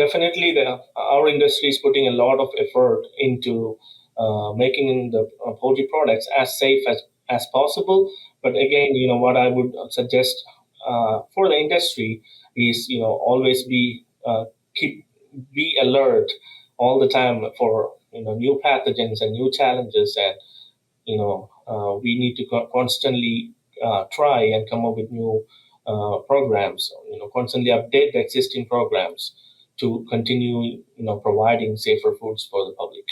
definitely our industry is putting a lot of effort into making the poultry products as safe as possible. But again, what I would suggest for the industry is, always keep be alert all the time for new pathogens and new challenges, and we need to constantly try and come up with new programs, constantly update the existing programs to continue, providing safer foods for the public.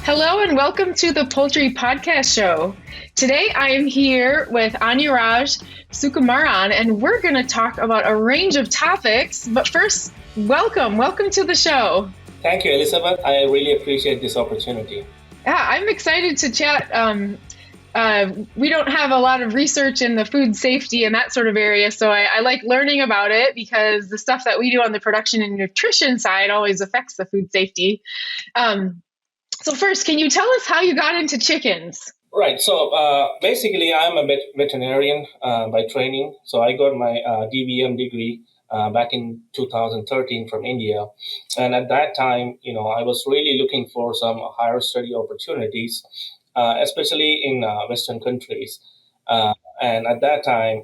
Hello and welcome to the Poultry Podcast Show. Today I am here with Anuraj Sukumaran, and we're going to talk about a range of topics. But first, welcome to the show. Thank you, Elizabeth. I really appreciate this opportunity. Yeah, I'm excited to chat. We don't have a lot of research in the food safety and that sort of area, so I like learning about it because the stuff that we do on the production and nutrition side always affects the food safety. So first, can you tell us how you got into chickens? Right. So basically, I'm a veterinarian by training. So I got my DVM degree back in 2013 from India. And at that time, I was really looking for some higher study opportunities, especially in Western countries. And at that time,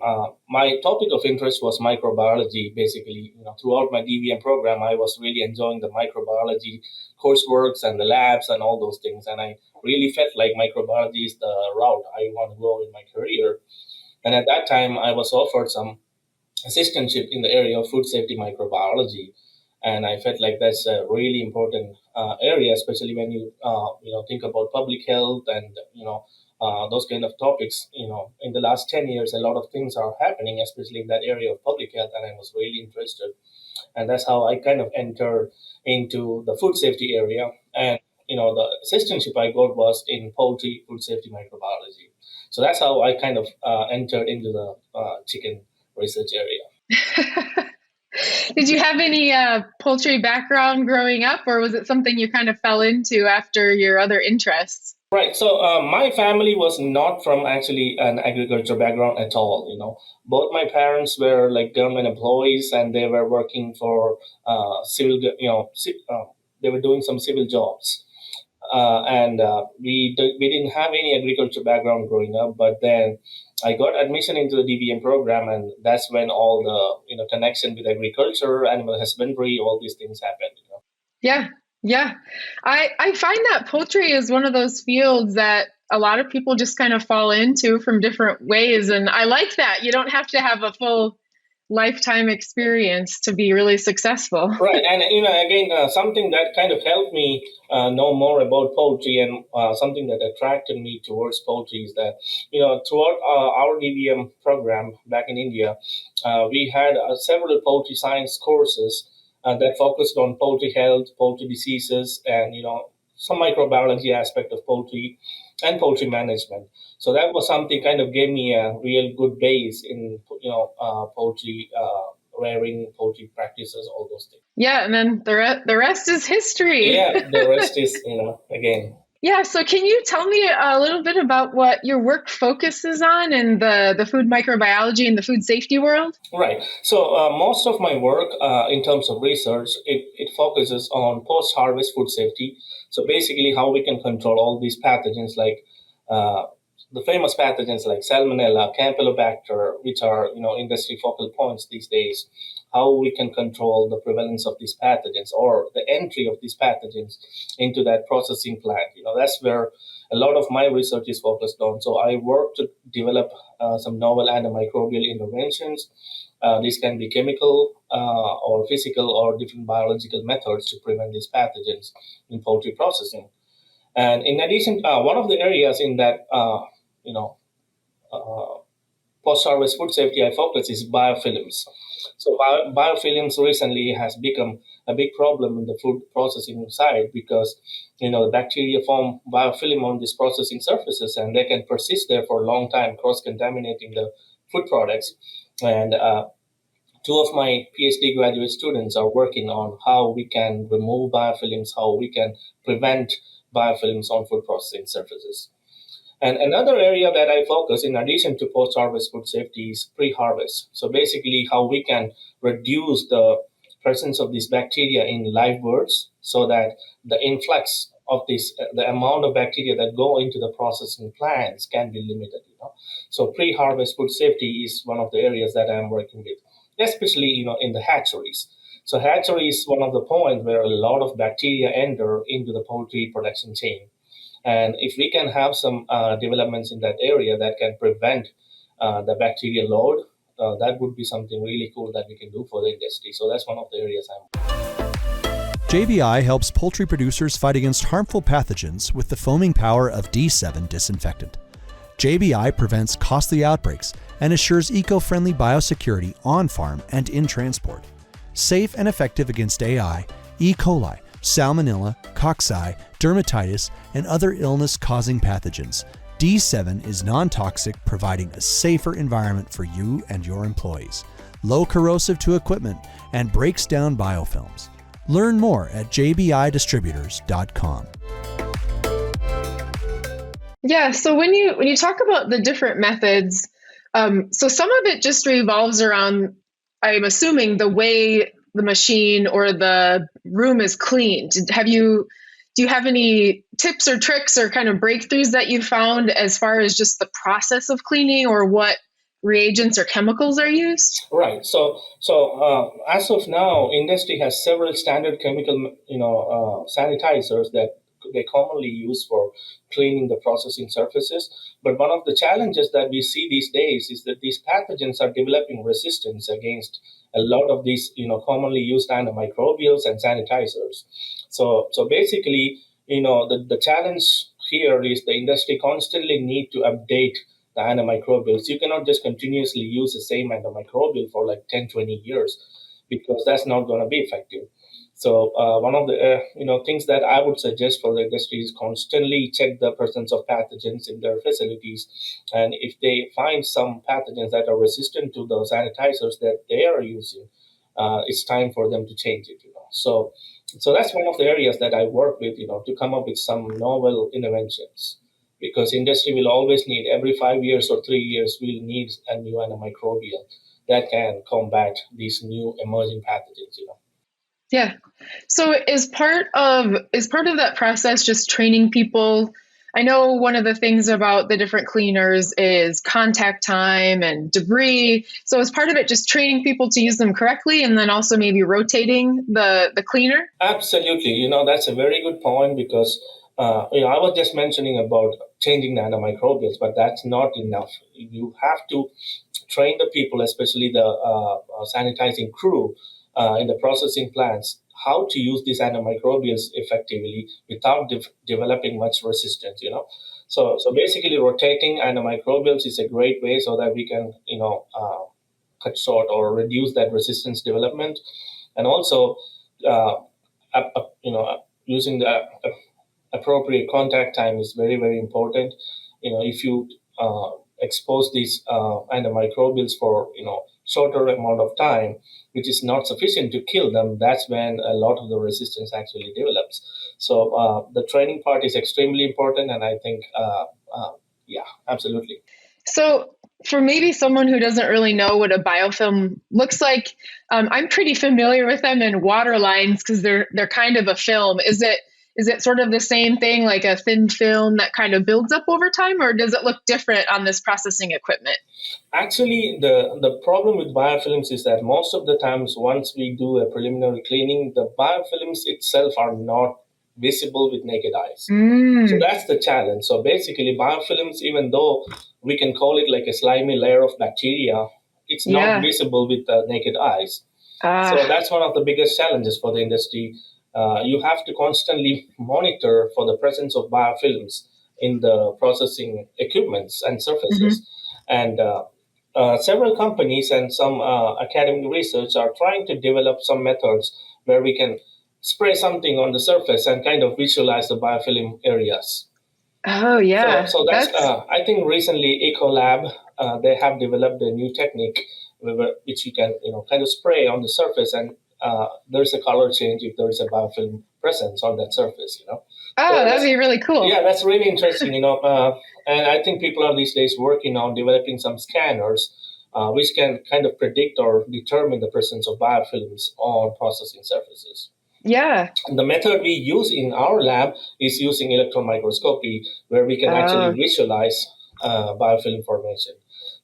my topic of interest was microbiology. Basically, throughout my DVM program, I was really enjoying the microbiology courseworks and the labs and all those things. And I really felt like microbiology is the route I want to go in my career. And at that time, I was offered some assistantship in the area of food safety microbiology. And I felt like that's a really important area, especially when you think about public health and those kind of topics. In the last 10 years, a lot of things are happening, especially in that area of public health, and I was really interested. And that's how I kind of entered into the food safety area. And the assistantship I got was in poultry food safety microbiology. So that's how I kind of entered into the chicken research area. Did you have any poultry background growing up, or was it something you kind of fell into after your other interests? Right. So my family was not from actually an agriculture background at all. Both my parents were like government employees, and they were working for civil. They were doing some civil jobs, and we didn't have any agriculture background growing up. But then I got admission into the DVM program, and that's when all the connection with agriculture, animal husbandry, all these things happened. Yeah. I find that poultry is one of those fields that a lot of people just kind of fall into from different ways. And I like that. You don't have to have a full lifetime experience to be really successful. Right. And, again, something that kind of helped me know more about poultry, and something that attracted me towards poultry is that, throughout our DVM program back in India, we had several poultry science courses that focused on poultry health, poultry diseases, and some microbiology aspect of poultry and poultry management. So that was something kind of gave me a real good base in poultry rearing, poultry practices, all those things. Yeah, and then the rest is history. Yeah, the rest is again. Yeah, so can you tell me a little bit about what your work focuses on in the food microbiology and the food safety world? Right. So most of my work in terms of research, it focuses on post-harvest food safety. So basically how we can control all these pathogens like the famous pathogens like Salmonella, Campylobacter, which are industry focal points these days. How we can control the prevalence of these pathogens or the entry of these pathogens into that processing plant. That's where a lot of my research is focused on. So I work to develop some novel antimicrobial interventions. These can be chemical or physical or different biological methods to prevent these pathogens in poultry processing. And in addition, one of the areas in that post-harvest food safety I focus is biofilms. So biofilms recently has become a big problem in the food processing side because the bacteria form biofilm on these processing surfaces, and they can persist there for a long time, cross-contaminating the food products. And two of my PhD graduate students are working on how we can remove biofilms, how we can prevent biofilms on food processing surfaces. And another area that I focus, in addition to post-harvest food safety, is pre-harvest. So basically, how we can reduce the presence of these bacteria in live birds, so that the influx of this, the amount of bacteria that go into the processing plants can be limited. So pre-harvest food safety is one of the areas that I'm working with, especially in the hatcheries. So hatchery is one of the points where a lot of bacteria enter into the poultry production chain. And if we can have some developments in that area that can prevent the bacterial load, that would be something really cool that we can do for the industry. So that's one of the areas I'm. JBI helps poultry producers fight against harmful pathogens with the foaming power of D7 disinfectant. JBI prevents costly outbreaks and assures eco-friendly biosecurity on farm and in transport. Safe and effective against AI, E. coli, salmonella, cocci, dermatitis, and other illness-causing pathogens. D7 is non-toxic, providing a safer environment for you and your employees, low corrosive to equipment, and breaks down biofilms. Learn more at jbidistributors.com. Yeah, so when you talk about the different methods, so some of it just revolves around, I'm assuming, the way the machine or the room is cleaned. Do you have any tips or tricks or kind of breakthroughs that you found as far as just the process of cleaning, or what reagents or chemicals are used? Right. So as of now, industry has several standard chemical, sanitizers that they commonly use for cleaning the processing surfaces. But one of the challenges that we see these days is that these pathogens are developing resistance against a lot of these, commonly used antimicrobials and sanitizers. So basically, the challenge here is the industry constantly need to update the antimicrobials. You cannot just continuously use the same antimicrobial for like 10, 20 years, because that's not going to be effective. So one of the things that I would suggest for the industry is constantly check the presence of pathogens in their facilities, and if they find some pathogens that are resistant to the sanitizers that they are using, it's time for them to change it. So that's one of the areas that I work with, to come up with some novel interventions, because industry will always need, every 5 years or 3 years, we'll need a new antimicrobial that can combat these new emerging pathogens. Yeah. So is part of that process just training people? I know one of the things about the different cleaners is contact time and debris. So is part of it just training people to use them correctly, and then also maybe rotating the cleaner? Absolutely. That's a very good point, because, I was just mentioning about changing the antimicrobials, but that's not enough. You have to train the people, especially the sanitizing crew in the processing plants, how to use these antimicrobials effectively without developing much resistance. So basically, rotating antimicrobials is a great way so that we can cut short or reduce that resistance development, and also using the appropriate contact time is very, very important. If you expose these antimicrobials for shorter amount of time, which is not sufficient to kill them, that's when a lot of the resistance actually develops. So the training part is extremely important, and I think yeah, absolutely. So for maybe someone who doesn't really know what a biofilm looks like, I'm pretty familiar with them in water lines because they're kind of a film. Is it sort of the same thing, like a thin film that kind of builds up over time, or does it look different on this processing equipment? Actually, the problem with biofilms is that most of the times, once we do a preliminary cleaning, the biofilms itself are not visible with naked eyes. So Mm, that's the challenge. So basically, biofilms, even though we can call it like a slimy layer of bacteria, it's not yeah. visible with the naked eyes. So Ah. that's one of the biggest challenges for the industry. You have to constantly monitor for the presence of biofilms in the processing equipments and Mhm. surfaces. And several companies and some academic research are trying to develop some methods where we can spray something on the surface and kind of visualize the biofilm areas. Oh So, yeah. so that's That's I think recently Ecolab they have developed a new technique which you can kind of spray on the surface, and there's a color change if there is a biofilm presence on that surface. Oh, that'd be really cool. Yeah, that's really interesting, and I think people are these days working on developing some scanners which can kind of predict or determine the presence of biofilms on processing surfaces. Yeah. And the method we use in our lab is using electron microscopy, where we can actually visualize biofilm formation.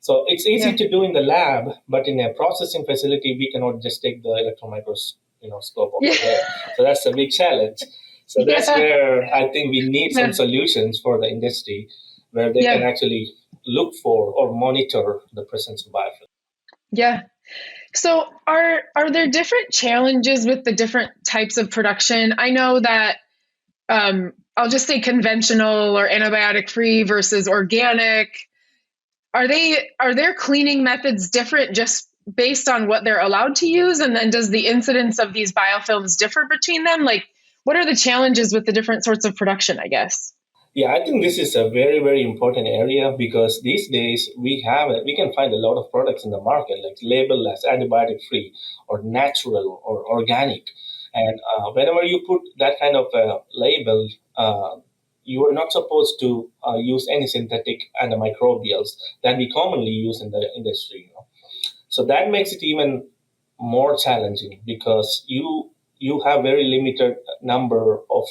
So it's easy Yeah. to do in the lab, but in a processing facility, we cannot just take the electron microscope over Yeah. there. So that's a big challenge. So that's Yeah. where I think we need some Yeah. solutions for the industry, where they can Yeah. actually look for or monitor the presence of biofilm. Yeah. So are there different challenges with the different types of production? I know that I'll just say conventional or antibiotic free versus organic. Are their cleaning methods different just based on what they're allowed to use? And then does the incidence of these biofilms differ between them? Like, what are the challenges with the different sorts of production, I guess? Yeah, I think this is a very, very important area because these days we can find a lot of products in the market like labeled as antibiotic free or natural or organic, and whenever you put that kind of label, you are not supposed to use any synthetic antimicrobials that we commonly use in the industry. So that makes it even more challenging because you have very limited number of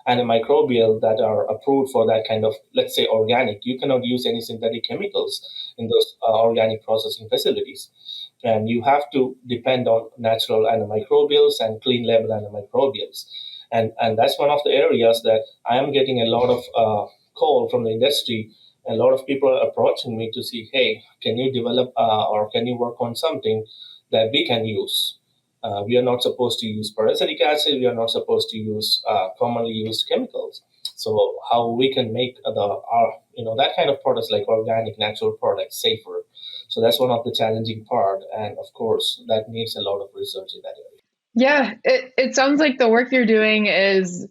antimicrobial that are approved for that kind of, let's say, organic. You cannot use any synthetic chemicals in those organic processing facilities, and you have to depend on natural antimicrobials and clean label antimicrobials, and that's one of the areas that I am getting a lot of call from the industry. A lot of people are approaching me to see, hey, can you develop or can you work on something that we can use? We are not supposed to use parasitic acid. We are not supposed to use commonly used chemicals. So how we can make that kind of products like organic, natural products safer? So that's one of the challenging part, and of course that needs a lot of research in that area. Yeah, it sounds like the work you're doing is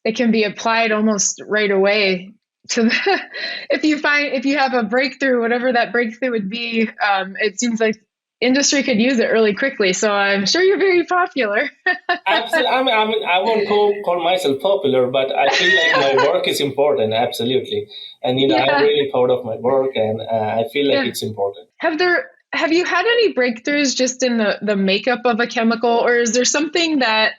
it can be applied almost right away to the, if you have a breakthrough, whatever that breakthrough would be, it seems like industry could use it really quickly. So I'm sure you're very popular. Absolutely. I won't call myself popular, but I feel like my work is important. Absolutely. And, I'm Yeah. really proud of my work, and I feel like Yeah. it's important. Have you had any breakthroughs just in the makeup of a chemical, or is there something that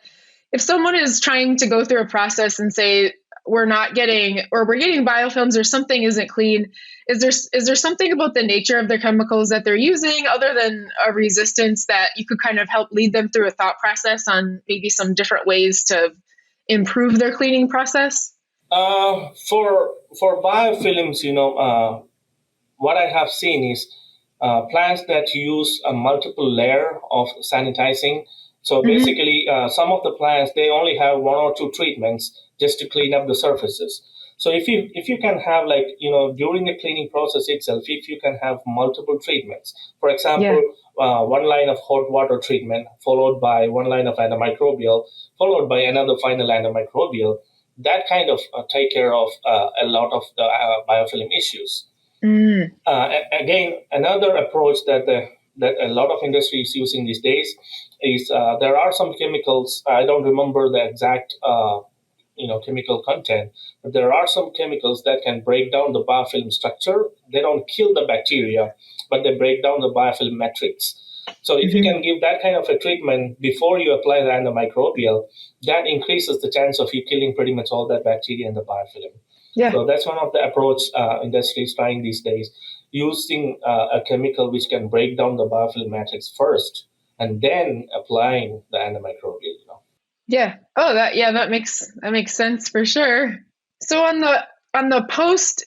if someone is trying to go through a process and say we're getting biofilms or something isn't clean, is there something about the nature of the chemicals that they're using other than a resistance that you could kind of help lead them through a thought process on maybe some different ways to improve their cleaning process? For biofilms, what I have seen is plants that use a multiple layer of sanitizing. So Mm-hmm. basically, some of the plants they only have one or two treatments just to clean up the surfaces. So if you can have like during the cleaning process itself, if you can have multiple treatments, for Yeah. example, one line of hot water treatment followed by one line of antimicrobial, followed by another final antimicrobial, that kind of take care of a lot of the biofilm issues. Mm. Again, another approach that a lot of industry is using these days is there are some chemicals. I don't remember the exact chemical content, but there are some chemicals that can break down the biofilm structure. They don't kill the bacteria, but they break down the biofilm matrix. So if you Mm-hmm. can give that kind of a treatment before you apply the antimicrobial, that increases the chance of you killing pretty much all that bacteria in the biofilm. Yeah. So that's one of the approach industry is trying these days, using a chemical which can break down the biofilm matrix first, and then applying the antimicrobial. Yeah. Oh, that makes sense for sure. So on the post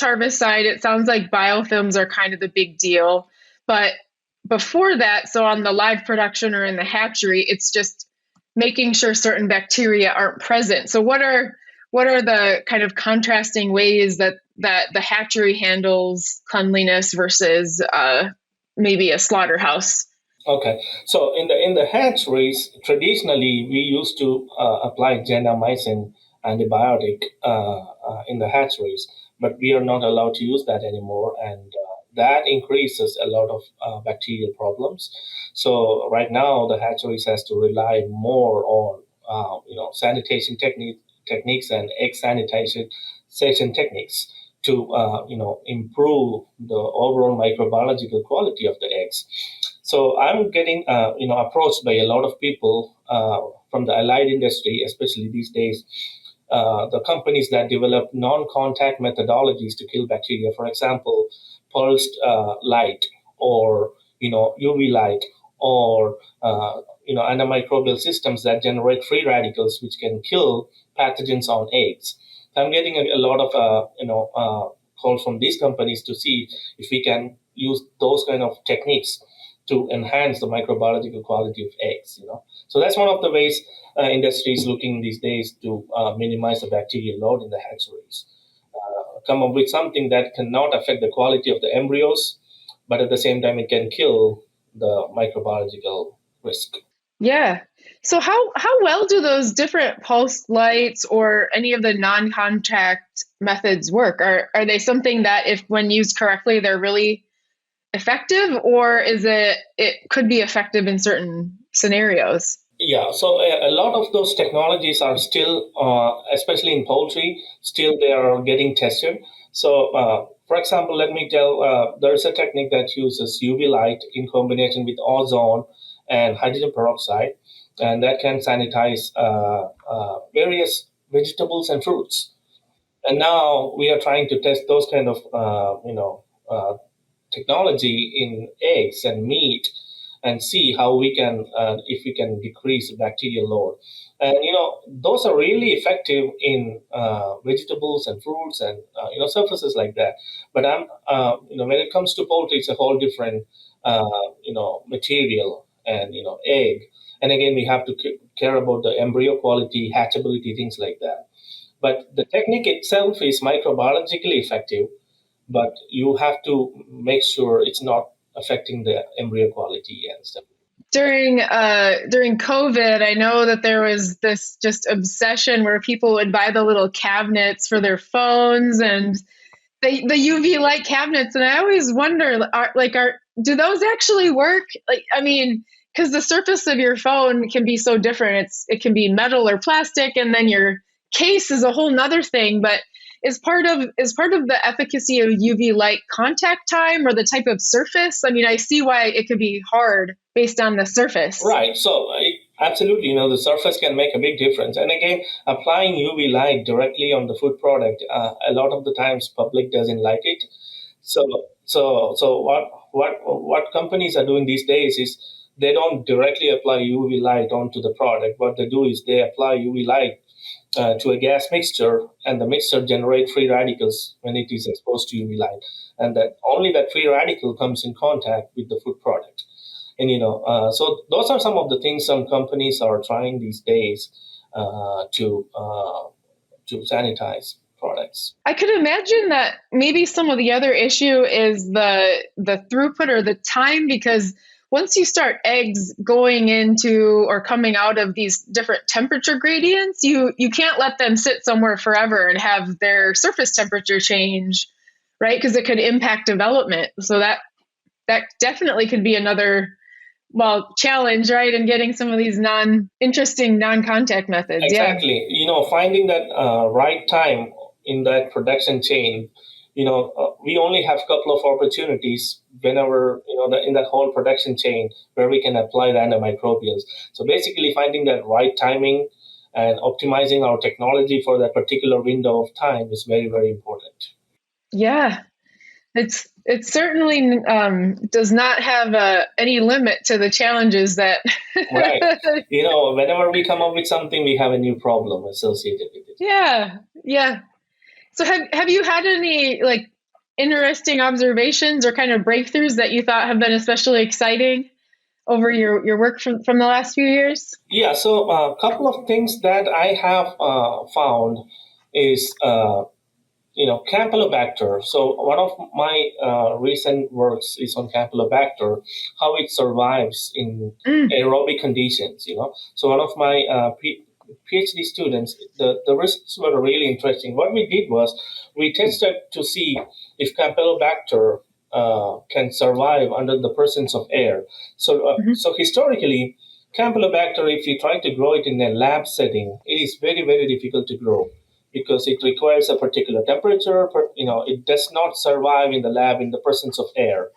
harvest side, it sounds like biofilms are kind of the big deal. But before that, so on the live production or in the hatchery, it's just making sure certain bacteria aren't present. So what are the kind of contrasting ways that the hatchery handles cleanliness versus maybe a slaughterhouse? Okay, so in the hatcheries, traditionally we used to apply gentamicin antibiotic in the hatcheries, but we are not allowed to use that anymore, and that increases a lot of bacterial problems. So right now the hatcheries has to rely more on sanitation techniques and egg sanitation techniques to improve the overall microbiological quality of the eggs. So I'm getting approached by a lot of people from the allied industry, especially these days. The companies that develop non-contact methodologies to kill bacteria, for example, pulsed light, or UV light, or antimicrobial systems that generate free radicals which can kill pathogens on eggs. I'm getting a lot of calls from these companies to see if we can use those kind of techniques to enhance the microbiological quality of eggs. So that's one of the ways industry is looking these days to minimize the bacterial load in the hatcheries. Come up with something that cannot affect the quality of the embryos, but at the same time it can kill the microbiological risk. Yeah. So how well do those different pulse lights or any of the non-contact methods work? Are they something that, if when used correctly, they're really effective, or is it could be effective in certain scenarios? Yeah, so a lot of those technologies are still, especially in poultry, still they are getting tested. So, for example, let me tell, there is a technique that uses UV light in combination with ozone and hydrogen peroxide, and that can sanitize various vegetables and fruits. And now we are trying to test those kind of, technology in eggs and meat, and see how we can, if we can decrease bacterial load. And those are really effective in vegetables and fruits and surfaces like that. But when it comes to poultry, it's a whole different material and egg. And again, we have to care about the embryo quality, hatchability, things like that. But the technique itself is microbiologically effective, but you have to make sure it's not affecting the embryo quality and stuff. During COVID, I know that there was this just obsession where people would buy the little cabinets for their phones and the UV light cabinets, and I always wonder, do those actually work? Like, I mean, because the surface of your phone can be so different. It can be metal or plastic, and then your case is a whole nother thing. But is part of the efficacy of UV light contact time or the type of surface? I mean, I see why it could be hard based on the surface. Right. So absolutely, the surface can make a big difference. And again, applying UV light directly on the food product, a lot of the times public doesn't like it. So what companies are doing these days is they don't directly apply UV light onto the product. What they do is they apply UV light to a gas mixture, and the mixture generates free radicals when it is exposed to UV light, and that only that free radical comes in contact with the food product. And so those are some of the things some companies are trying these days to sanitize products. I could imagine that maybe some of the other issue is the throughput or the time, because once you start eggs going into or coming out of these different temperature gradients, you can't let them sit somewhere forever and have their surface temperature change, right? Because it could impact development. So that definitely could be another challenge, right, in getting some of these non-interesting non-contact methods. Exactly. Yeah. Finding that right time in that production chain. We only have a couple of opportunities whenever, in that whole production chain where we can apply the antimicrobials. So basically finding that right timing and optimizing our technology for that particular window of time is very, very important. Yeah. It certainly does not have any limit to the challenges that. Right. Whenever we come up with something, we have a new problem associated with it. Yeah. Yeah. So have you had any interesting observations or kind of breakthroughs that you thought have been especially exciting over your work from the last few years? Yeah. So a couple of things that I have found is campylobacter. So one of my recent works is on campylobacter, how it survives in aerobic conditions. So one of my PhD students, the results were really interesting. What we did was we tested to see if campylobacter can survive under the presence of air. So so historically, Campylobacter, if you try to grow it in a lab setting, it is very, very difficult to grow because it requires a particular temperature. It does not survive in the lab in the presence of air.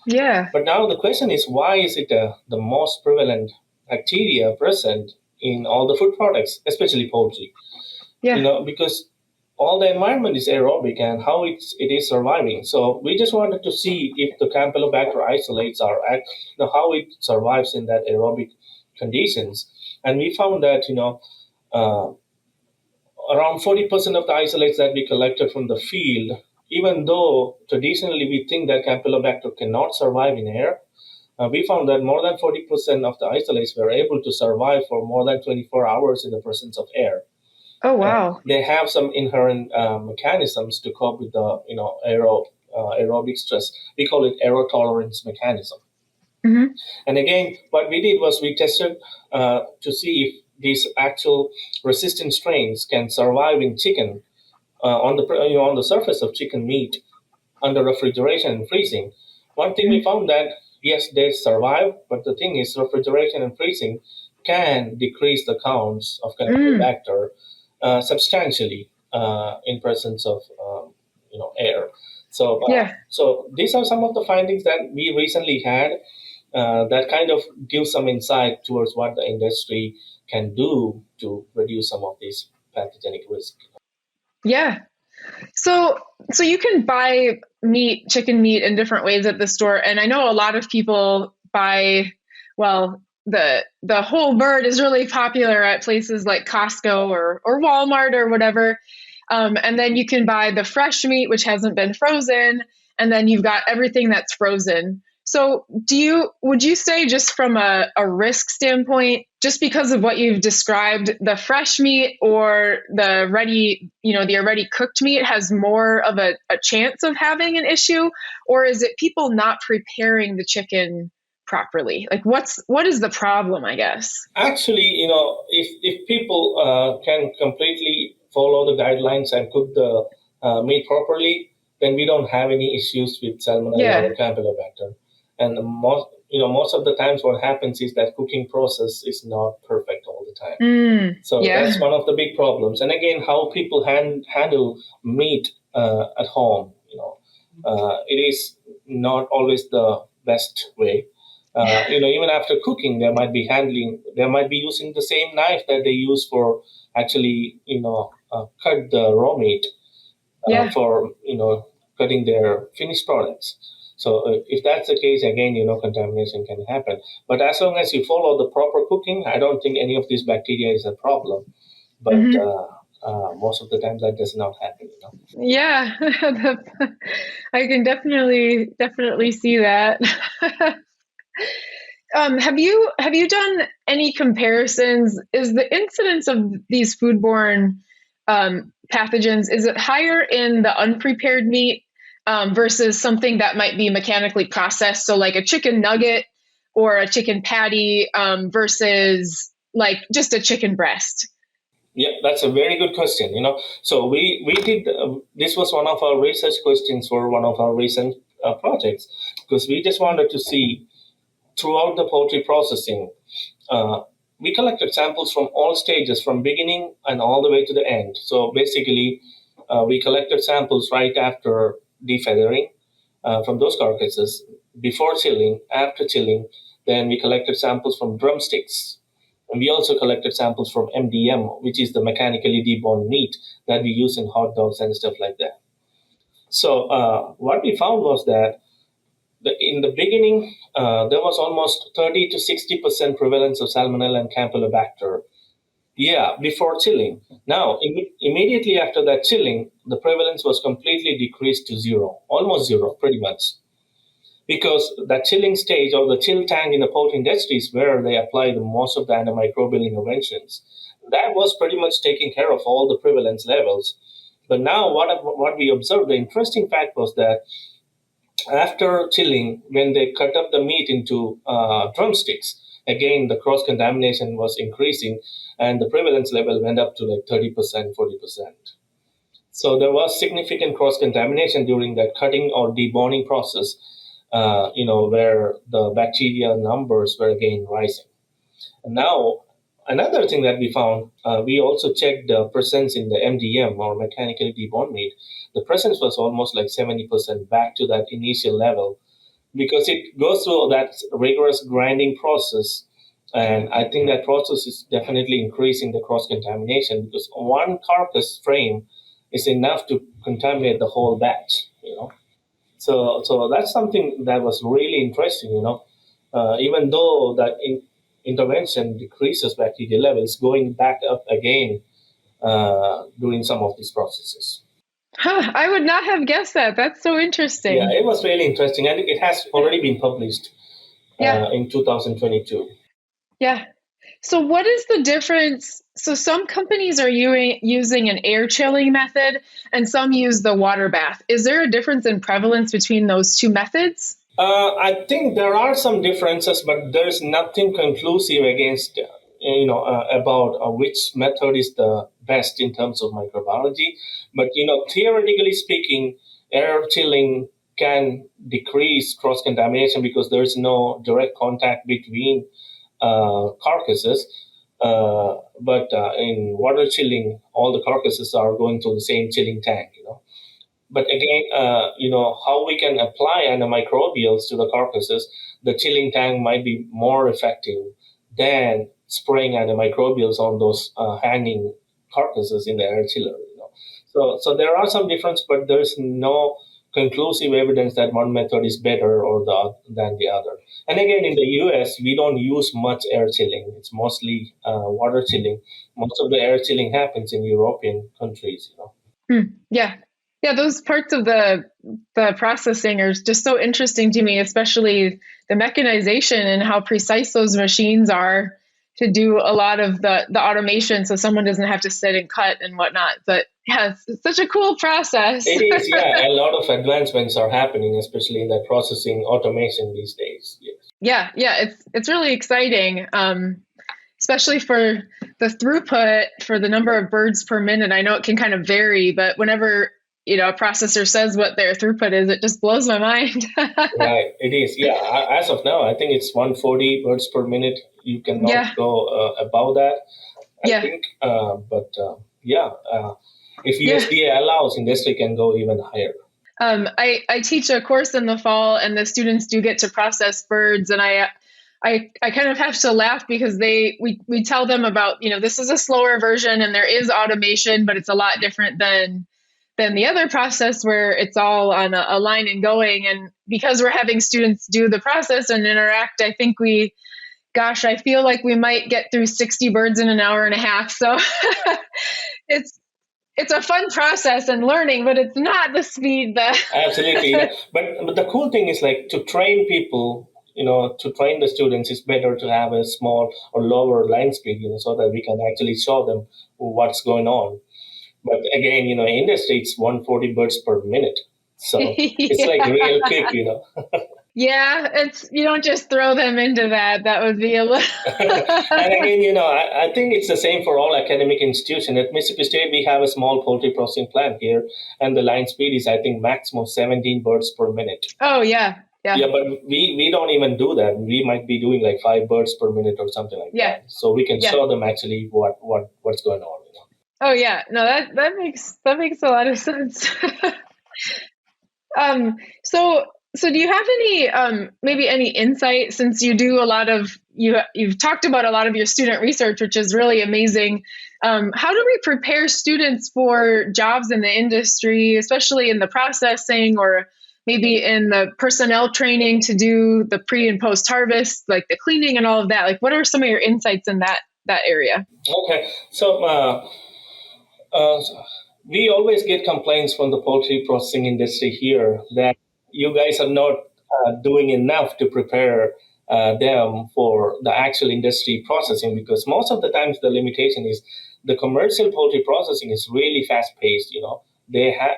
Yeah. But now the question is, why is it the most prevalent bacteria present in all the food products, especially poultry? Yeah. Because all the environment is aerobic and how it is surviving. So we just wanted to see if the Campylobacter isolates are how it survives in that aerobic conditions. And we found that, uh, around 40% of the isolates that we collected from the field, even though traditionally we think that Campylobacter cannot survive in air, we found that more than 40% of the isolates were able to survive for more than 24 hours in the presence of air. Oh, wow. They have some inherent mechanisms to cope with the aerobic stress. We call it aerotolerance mechanism. Mm-hmm. And again, what we did was we tested to see if these actual resistant strains can survive in chicken on the surface of chicken meat under refrigeration and freezing. One thing we found that yes, they survive, but the thing is, refrigeration and freezing can decrease the counts of Campylobacter substantially in presence of air. Yeah. So these are some of the findings that we recently had that kind of gives some insight towards what the industry can do to reduce some of these pathogenic risks. Yeah. So you can buy chicken meat in different ways at the store. And I know a lot of people buy, well, the whole bird is really popular at places like Costco or Walmart or whatever. And then you can buy the fresh meat, which hasn't been frozen. And then you've got everything that's frozen. So would you say, just from a risk standpoint, just because of what you've described, the fresh meat or the already cooked meat has more of a chance of having an issue? Or is it people not preparing the chicken properly? Like what is the problem, I guess? Actually, if people can completely follow the guidelines and cook the meat properly, then we don't have any issues with salmonella or Campylobacter. And most of the times what happens is that cooking process is not perfect all the time. So that's one of the big problems. And again, how people handle meat at home, it is not always the best way. Even after cooking, they might be using the same knife that they use for actually, cut the raw meat for, cutting their finished products. So if that's the case, again, contamination can happen. But as long as you follow the proper cooking, I don't think any of these bacteria is a problem. But most of the time that does not happen. Yeah, I can definitely see that. Have you done any comparisons? Is the incidence of these foodborne pathogens, is it higher in the unprepared meat versus something that might be mechanically processed? So like a chicken nugget or a chicken patty versus like just a chicken breast? Yeah, that's a very good question. So we did this was one of our research questions for one of our recent projects, because we just wanted to see throughout the poultry processing. We collected samples from all stages, from beginning and all the way to the end. So basically, we collected samples right after defeathering from those carcasses, before chilling, after chilling. Then we collected samples from drumsticks. And we also collected samples from MDM, which is the mechanically deboned meat that we use in hot dogs and stuff like that. So what we found was that in the beginning, there was almost 30 to 60% prevalence of Salmonella and Campylobacter. Yeah, before chilling. Now, immediately after that chilling, the prevalence was completely decreased to zero, almost zero, pretty much. Because that chilling stage, or the chill tank in the poultry industry, is where they apply the most of the antimicrobial interventions. That was pretty much taking care of all the prevalence levels. But now what we observed, the interesting fact was that after chilling, when they cut up the meat into drumsticks, again, the cross-contamination was increasing and the prevalence level went up to like 30%, 40%. So there was significant cross-contamination during that cutting or deboning process, where the bacteria numbers were again rising. And now, another thing that we found, we also checked the presence in the MDM, or mechanically deboned meat. The presence was almost like 70% back to that initial level, because it goes through that rigorous grinding process. And I think that process is definitely increasing the cross contamination, because one carcass frame is enough to contaminate the whole batch. So that's something that was really interesting. Even though that intervention decreases bacteria levels, going back up again during some of these processes. Huh, I would not have guessed that. That's so Yeah, interesting. it was really interesting, and it has already been published Yeah, in 2022. yeah. So what is the difference? So some companies are using an air chilling method and some use the water bath. Is there a difference in prevalence between those two methods? I think there are some differences, but there's nothing conclusive against about which method is the best in terms of microbiology. But theoretically speaking, air chilling can decrease cross contamination because there's no direct contact between carcasses. But in water chilling, all the carcasses are going through the same chilling tank. But again, how we can apply antimicrobials to the carcasses, the chilling tank might be more effective than spraying antimicrobials on those hanging carcasses in the air chiller. So there are some difference, but there's no conclusive evidence that one method is better than the other. And again, in the US, we don't use much air chilling. It's mostly water chilling. Most of the air chilling happens in European countries. Yeah. Yeah, those parts of the processing are just so interesting to me, especially the mechanization and how precise those machines are to do a lot of the automation so someone doesn't have to sit and cut and whatnot. But yeah, it's such a cool process. It is, yeah. A lot of advancements are happening, especially in that processing automation these days. Yes. Yeah, it's really exciting. Especially for the throughput for the number of birds per minute. I know it can kind of vary, but whenever a processor says what their throughput is, it just blows my mind. Right, it is. Yeah, as of now, I think it's 140 birds per minute. You cannot Yeah, go above that, I yeah, think. If yeah. USDA allows, industry can go even higher. I teach a course in the fall, and the students do get to process birds, and I kind of have to laugh because we tell them about this is a slower version and there is automation, but it's a lot different than the other process where it's all on a line and going. And because we're having students do the process and interact, I think I feel like we might get through 60 birds in an hour and a half. So it's a fun process and learning, but it's not the speed that. Absolutely. But the cool thing is, like, to train people, to train the students, it's better to have a small or lower line speed, so that we can actually show them what's going on. But again, industry, it's 140 birds per minute. So it's like real quick. Yeah, you don't just throw them into that. That would be a little. And again, I think it's the same for all academic institutions. At Mississippi State, we have a small poultry processing plant here, and the line speed is, I think, maximum 17 birds per minute. Oh, yeah. Yeah, but we don't even do that. We might be doing like 5 birds per minute or something like that. So we can show them actually what's going on. Oh yeah, no, that makes a lot of sense. So do you have any maybe any insight, since you do a lot of you've talked about a lot of your student research, which is really amazing. How do we prepare students for jobs in the industry, especially in the processing or maybe in the personnel training to do the pre and post harvest, like the cleaning and all of that? Like, what are some of your insights in that area? Okay, so we always get complaints from the poultry processing industry here that you guys are not doing enough to prepare them for the actual industry processing, because most of the times the limitation is the commercial poultry processing is really fast paced. They have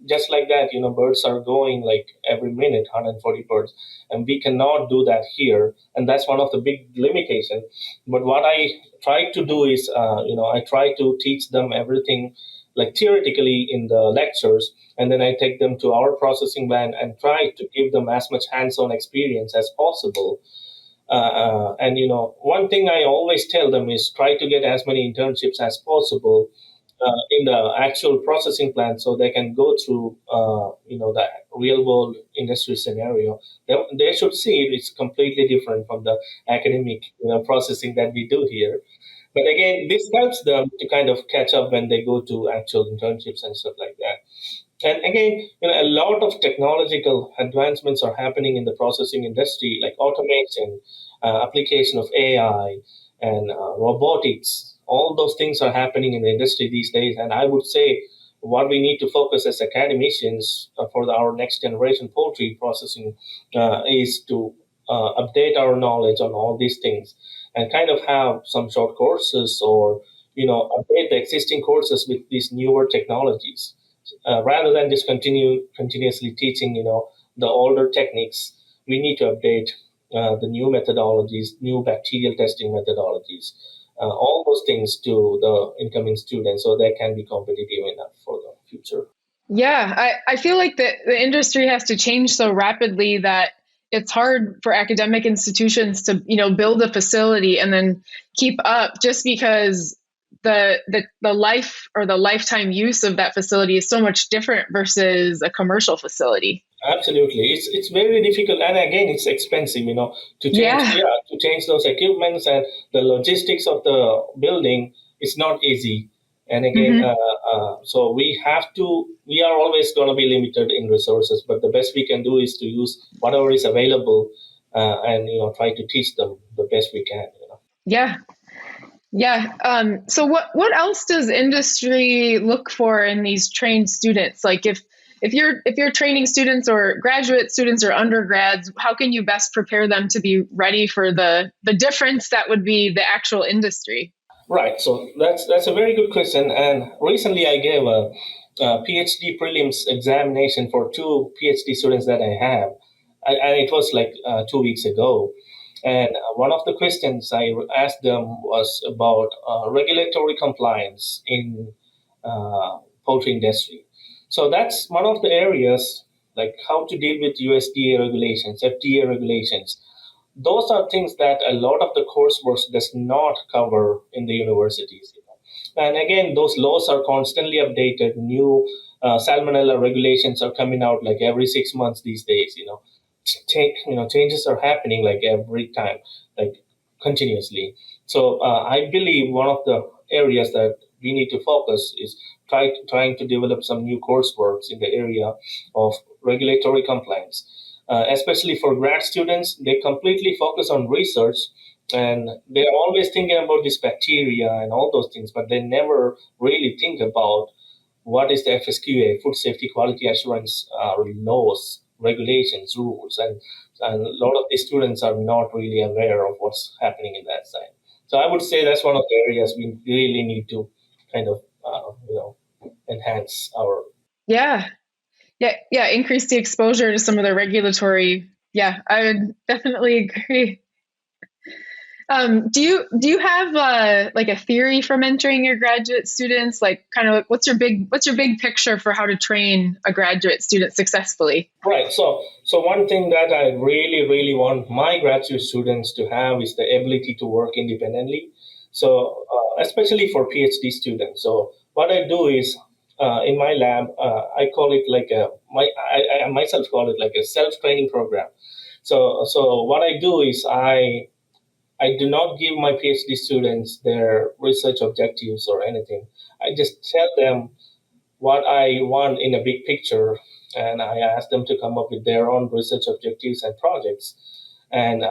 just like that. Birds are going like every minute, 140 birds, and we cannot do that here, and that's one of the big limitations. But what I try to do is, I try to teach them everything, like theoretically in the lectures, and then I take them to our processing plant and try to give them as much hands-on experience as possible. And one thing I always tell them is try to get as many internships as possible in the actual processing plant, so they can go through the real world industry scenario. They should see it's completely different from the academic processing that we do here. But again, this helps them to kind of catch up when they go to actual internships and stuff like that. And again, a lot of technological advancements are happening in the processing industry, like automation, application of AI, and robotics. All those things are happening in the industry these days. And I would say what we need to focus as academicians for our next generation poultry processing is to update our knowledge on all these things and kind of have some short courses or update the existing courses with these newer technologies rather than just continuously teaching the older techniques. We need to update the new methodologies, new bacterial testing methodologies, all those things to the incoming students so they can be competitive enough for the future. Yeah, I feel like the industry has to change so rapidly that it's hard for academic institutions to, build a facility and then keep up, just because the life or the lifetime use of that facility is so much different versus a commercial facility. Absolutely, it's very difficult, and again, it's expensive. To change, Yeah. to change those equipments and the logistics of the building. It's not easy, and again, Hmm. so we are always going to be limited in resources. But the best we can do is to use whatever is available, and try to teach them the best we can. Yeah. Yeah. So what else does industry look for in these trained students? Like if you're training students or graduate students or undergrads, how can you best prepare them to be ready for the difference that would be the actual industry? Right. So that's a very good question. And recently, I gave a PhD prelims examination for two PhD students that I have, and it was like 2 weeks ago. And one of the questions I asked them was about regulatory compliance in poultry industry. So that's one of the areas, like how to deal with USDA regulations, FDA regulations. Those are things that a lot of the coursework does not cover in the universities. And again, those laws are constantly updated. New salmonella regulations are coming out like every 6 months these days. Changes are happening like every time, like continuously. So I believe one of the areas that we need to focus is trying to develop some new courseworks in the area of regulatory compliance. Especially for grad students, they completely focus on research and they're always thinking about this bacteria and all those things, but they never really think about what is the FSQA, food safety quality assurance laws, regulations, rules, and a lot of these students are not really aware of what's happening in that side. So I would say that's one of the areas we really need to kind of enhance our. Yeah. Yeah. Yeah. Increase the exposure to some of the regulatory. Yeah, I would definitely agree. Do you have like a theory for mentoring your graduate students? Like, kind of like, what's your big picture for how to train a graduate student successfully? Right. So one thing that I really, really want my graduate students to have is the ability to work independently. So especially for PhD students. So what I do is in my lab, I call it like I myself call it like a self training program. So what I do is I do not give my PhD students their research objectives or anything. I just tell them what I want in a big picture, and I ask them to come up with their own research objectives and projects. And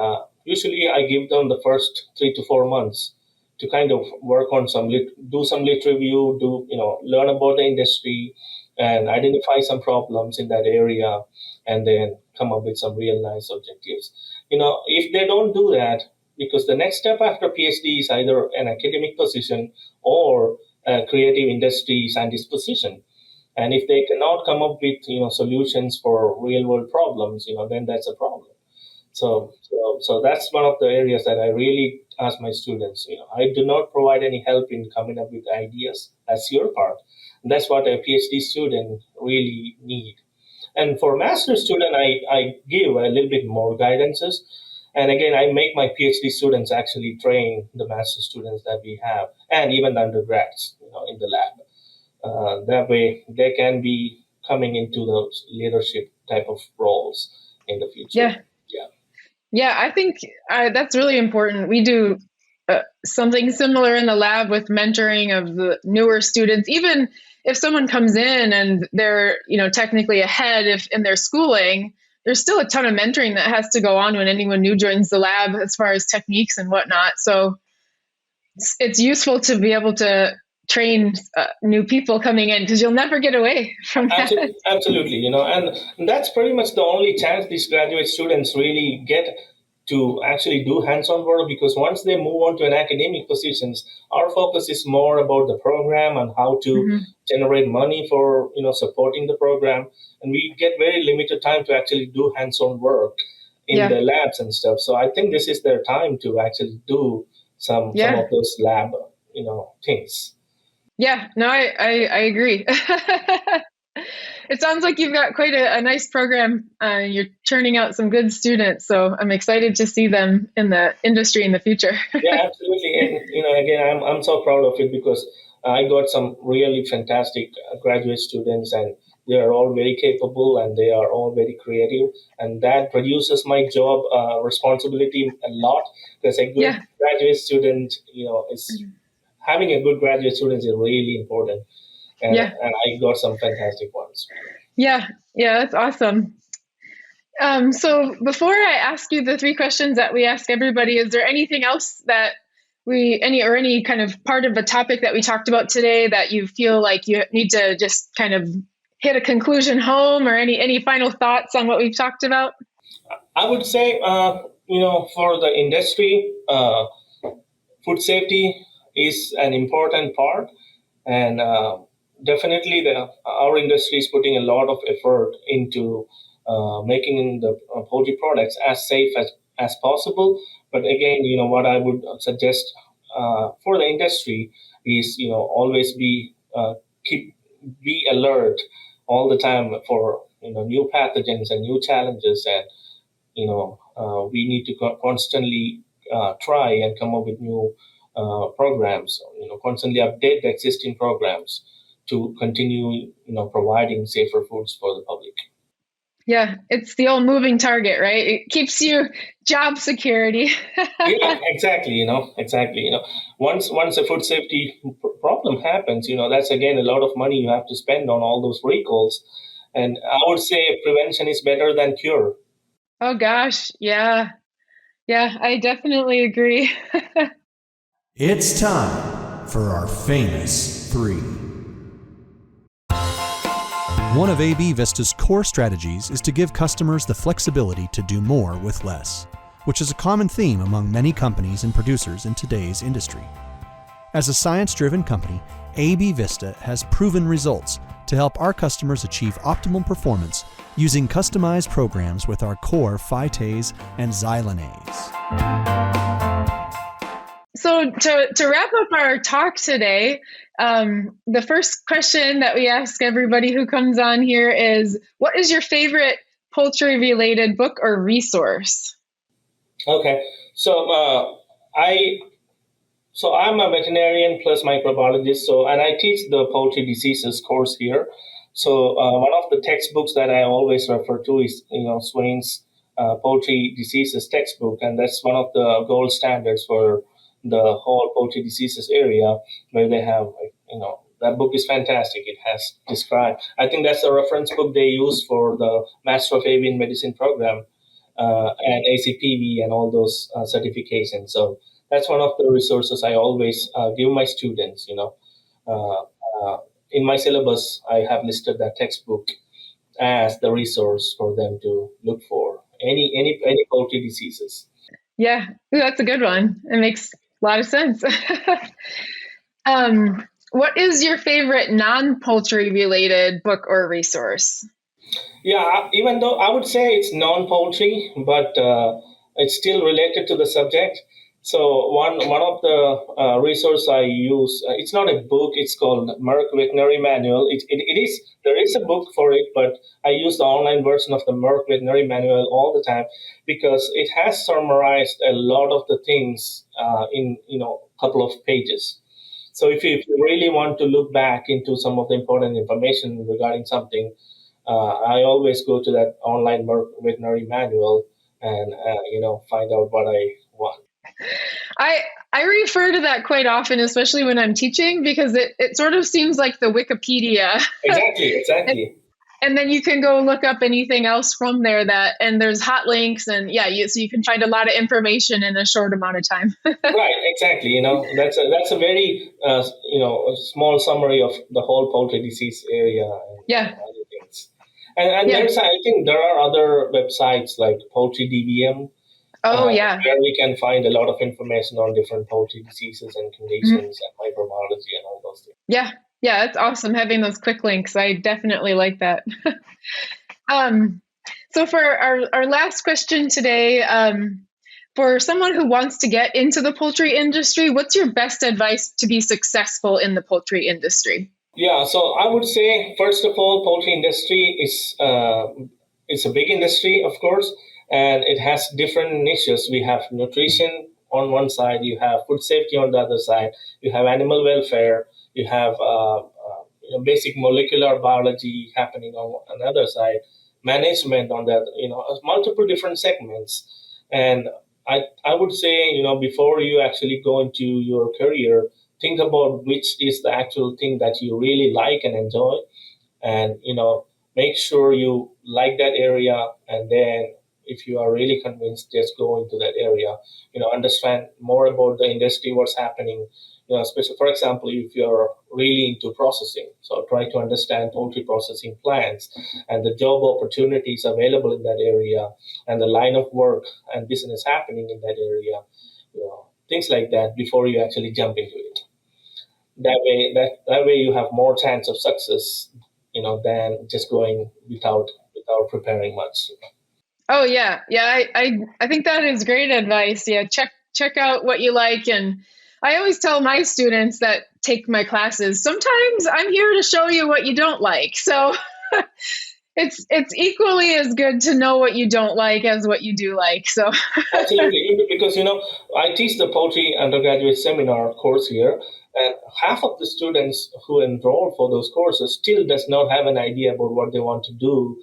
usually, I give them the first 3 to 4 months to kind of work on do some lit review, learn about the industry, and identify some problems in that area, and then come up with some real nice objectives. If they don't do that, because the next step after PhD is either an academic position or a creative industry scientist position. And if they cannot come up with solutions for real world problems, then that's a problem. So that's one of the areas that I really ask my students. I do not provide any help in coming up with ideas. That's your part. And that's what a PhD student really need. And for master's student, I give a little bit more guidances. And again, I make my PhD students actually train the master students that we have, and even the undergrads, in the lab. That way, they can be coming into those leadership type of roles in the future. Yeah. Yeah. Yeah, I think that's really important. We do something similar in the lab with mentoring of the newer students. Even if someone comes in and they're, technically ahead if in their schooling, there's still a ton of mentoring that has to go on when anyone new joins the lab as far as techniques and whatnot. So it's useful to be able to train new people coming in, because you'll never get away from that. Absolutely, and that's pretty much the only chance these graduate students really get to actually do hands-on work, because once they move on to an academic positions, our focus is more about the program and how to generate money for supporting the program, and we get very limited time to actually do hands-on work in the labs and stuff. So I think this is their time to actually do some of those lab things. Yeah, no, I agree. It sounds like you've got quite a nice program. You're churning out some good students, so I'm excited to see them in the industry in the future. Yeah, absolutely. And again, I'm so proud of it, because I got some really fantastic graduate students, and they are all very capable and they are all very creative, and that reduces my job responsibility a lot, because a good graduate student, is having a good graduate student is really important. And I got some fantastic ones. Yeah, that's awesome. So before I ask you the 3 questions that we ask everybody, is there anything else that any kind of part of the topic that we talked about today that you feel like you need to just kind of hit a conclusion home, or any final thoughts on what we've talked about? I would say, for the industry, food safety is an important part, and definitely our industry is putting a lot of effort into making the poultry products as safe as possible. But again, what I would suggest for the industry is, always be alert all the time for new pathogens and new challenges, and we need to constantly try and come up with new programs, constantly update the existing programs to continue, providing safer foods for the public. Yeah, it's the old moving target, right? It keeps you job security. Yeah, exactly. Once a food safety problem happens, that's again a lot of money you have to spend on all those recalls. And I would say prevention is better than cure. Oh gosh, yeah, I definitely agree. It's time for our famous 3. One of AB Vista's core strategies is to give customers the flexibility to do more with less, which is a common theme among many companies and producers in today's industry. As a science-driven company, AB Vista has proven results to help our customers achieve optimal performance using customized programs with our core phytase and xylanase. So to wrap up our talk today, the first question that we ask everybody who comes on here is, what is your favorite poultry-related book or resource? Okay, so I'm a veterinarian plus microbiologist, and I teach the poultry diseases course here. So one of the textbooks that I always refer to is Swain's poultry diseases textbook, and that's one of the gold standards for the whole poultry diseases area, where they have that book is fantastic. It has described. I think that's the reference book they use for the Master of Avian Medicine program and ACPV and all those certifications. So that's one of the resources I always give my students. In my syllabus, I have listed that textbook as the resource for them to look for any poultry diseases. Yeah, that's a good one. It makes a lot of sense. What is your favorite non-poultry related book or resource? Yeah, even though I would say it's non-poultry, but it's still related to the subject. So one of the resource I use, it's not a book. It's called Merck Veterinary Manual. It is there is a book for it, but I use the online version of the Merck Veterinary Manual all the time because it has summarized a lot of the things in a couple of pages. So if you really want to look back into some of the important information regarding something, I always go to that online Merck Veterinary Manual and find out what I want. I refer to that quite often, especially when I'm teaching, because it sort of seems like the Wikipedia. Exactly. And then you can go look up anything else from there and there's hot links and so you can find a lot of information in a short amount of time. Right, exactly. That's a very a small summary of the whole poultry disease area and other things. And there's, I think there are other websites like Poultry DVM. Where we can find a lot of information on different poultry diseases and conditions and microbiology and all those things. Yeah, it's awesome having those quick links. I definitely like that. So for our last question today, for someone who wants to get into the poultry industry, what's your best advice to be successful in the poultry industry? Yeah, so I would say, first of all, poultry industry is a big industry, of course, and it has different niches. We have nutrition on one side, you have food safety on the other side, you have animal welfare, you have basic molecular biology happening on another side, management on that, multiple different segments. And I would say, before you actually go into your career, think about which is the actual thing that you really like and enjoy, and make sure you like that area, and then if you are really convinced, just go into that area, understand more about the industry, what's happening, especially, for example, if you're really into processing, so try to understand poultry processing plants and the job opportunities available in that area and the line of work and business happening in that area, things like that before you actually jump into it. That way you have more chance of success, than just going without preparing much. Oh yeah. I think that is great advice. Yeah, check out what you like, and I always tell my students that take my classes, sometimes I'm here to show you what you don't like. So it's equally as good to know what you don't like as what you do like. So absolutely, because I teach the poultry undergraduate seminar course here, and half of the students who enroll for those courses still does not have an idea about what they want to do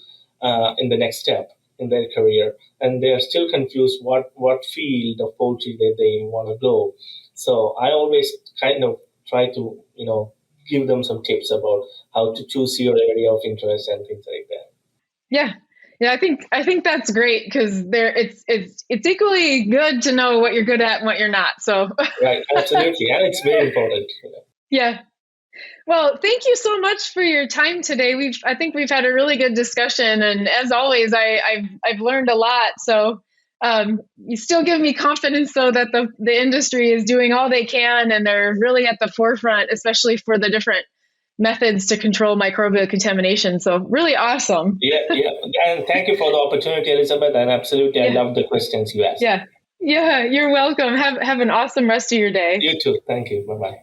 in the next step in their career, and they are still confused what field of poultry that they want to go. So I always kind of try to give them some tips about how to choose your area of interest and things like that. Yeah, I think that's great, because it's equally good to know what you're good at and what you're not. So right, absolutely, and it's very important. Yeah. Well, thank you so much for your time today. I think we've had a really good discussion, and as always, I've learned a lot. So you still give me confidence, though, that the industry is doing all they can, and they're really at the forefront, especially for the different methods to control microbial contamination. So really awesome. Yeah, and thank you for the opportunity, Elizabeth. And absolutely, I love the questions you asked. Yeah, you're welcome. Have an awesome rest of your day. You too. Thank you. Bye bye.